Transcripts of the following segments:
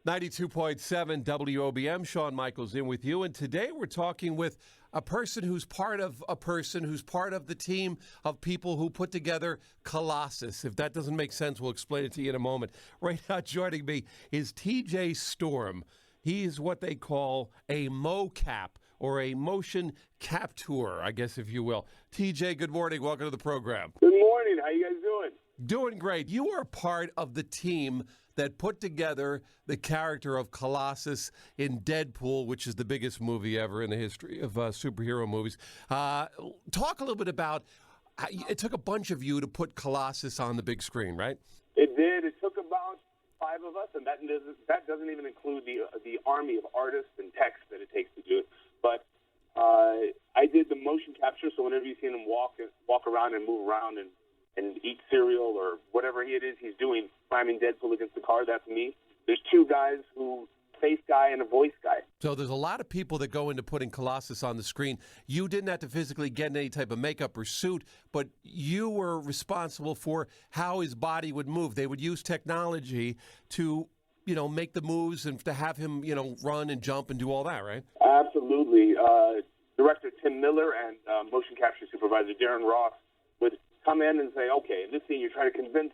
92.7 WOBM, Shawn Michaels in with you. And today we're talking with a person who's part of the team of people who put together Colossus. If that doesn't make sense, we'll explain it to you in a moment. Right now joining me is TJ Storm. He is what they call a mocap, or a motion captor, I guess, if you will. TJ, good morning. Welcome to the program. Good morning. How you guys doing? Doing great. You are part of the team that put together the character of Colossus in Deadpool, which is the biggest movie ever in the history of superhero movies. Talk a little bit about how it took a bunch of you to put Colossus on the big screen, right? It did. It took about 5 of us, and that doesn't even include the army of artists and techs that it takes to do it. But I did the motion capture, so whenever you see him walk around and move around and eat cereal or whatever it is he's doing, climbing Deadpool against the car, that's me. There's 2 guys, face guy and a voice guy. So there's a lot of people that go into putting Colossus on the screen. You didn't have to physically get in any type of makeup or suit, but you were responsible for how his body would move. They would use technology to, make the moves and to have him, run and jump and do all that, right? Absolutely. Director Tim Miller and motion capture supervisor Darren Ross would come in and say, okay, in this scene you're trying to convince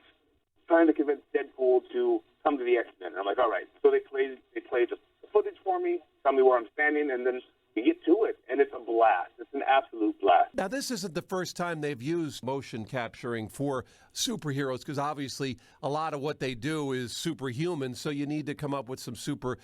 Deadpool to come to the X-Men. And I'm like, all right. So they played the footage for me, tell me where I'm standing, and then we get to it, and it's a blast. It's an absolute blast. Now, this isn't the first time they've used motion capturing for superheroes, because obviously a lot of what they do is superhuman, so you need to come up with some super,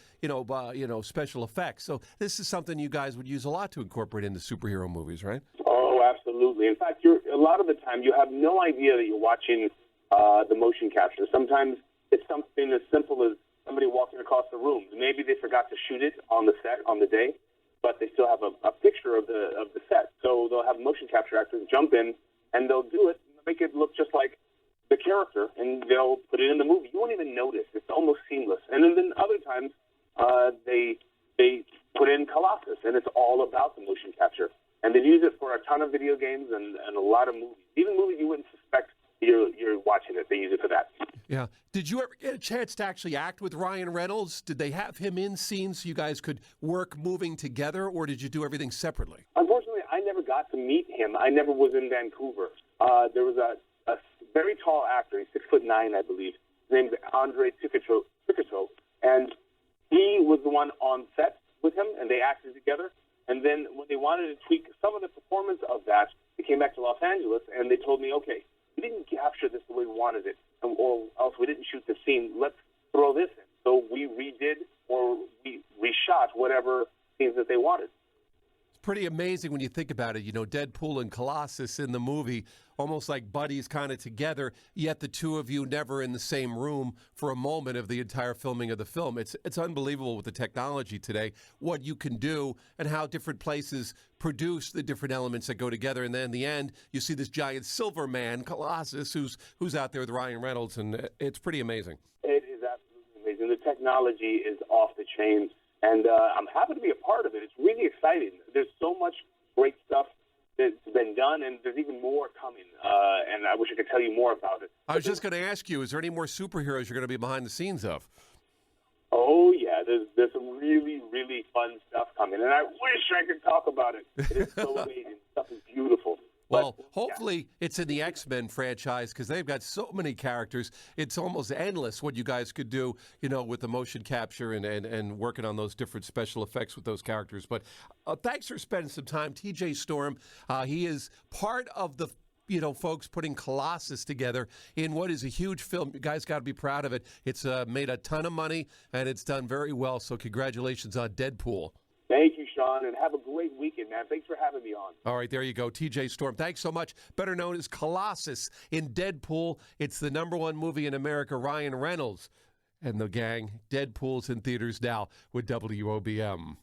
special effects. So this is something you guys would use a lot to incorporate into superhero movies, right? Oh, absolutely. In fact, a lot of the time you have no idea that you're watching the motion capture. Sometimes it's something as simple as somebody walking across the room. Maybe they forgot to shoot it on the set on the day, but they still have a picture of the set. So they'll have motion capture actors jump in, and they'll do it, make it look just like the character, and they'll put it in the movie. You won't even notice. It's almost seamless. And then other times they put in Colossus, and it's all about the motion capture. And they use it for a ton of video games and a lot of movies. Even movies you wouldn't suspect you're watching it. They use it for that. Yeah. Did you ever get a chance to actually act with Ryan Reynolds? Did they have him in scenes so you guys could work moving together, or did you do everything separately? Unfortunately, I never got to meet him. I never was in Vancouver. There was a very tall actor. He's 6'9", I believe. His name's Andre Ticoto, and he was the one on set with him, and they acted together. And then when they wanted to tweak some of the performance of that, they came back to Los Angeles, and they told me, okay, we didn't capture this the way we wanted it, or else we didn't shoot the scene. Let's throw this in. So we redid or we reshot whatever scenes that they wanted. It's pretty amazing when you think about it. Deadpool and Colossus in the movie, almost like buddies kind of together, yet the two of you never in the same room for a moment of the entire filming of the film. It's unbelievable with the technology today, what you can do and how different places produce the different elements that go together. And then in the end, you see this giant silver man, Colossus, who's out there with Ryan Reynolds, and it's pretty amazing. It is absolutely amazing. The technology is off the chain, and I'm happy to be a part of it. It's really exciting. There's so much great stuff that's been done, and there's even more coming, and I wish I could tell you more about it. I was just going to ask you, is there any more superheroes you're going to be behind the scenes of? Oh, yeah, there's some really, really fun stuff coming, and I wish I could talk about it. It is so amazing. Stuff is beautiful. Well, hopefully it's in the X-Men franchise, because they've got so many characters. It's almost endless what you guys could do, with the motion capture and working on those different special effects with those characters. But thanks for spending some time. TJ Storm, he is part of the folks putting Colossus together in what is a huge film. You guys got to be proud of it. It's made a ton of money, and it's done very well. So congratulations on Deadpool. Thank you, Shawn, and have a great weekend, man. Thanks for having me on. All right, there you go. TJ Storm, thanks so much. Better known as Colossus in Deadpool. It's the #1 movie in America. Ryan Reynolds and the gang. Deadpool's in theaters now with WOBM.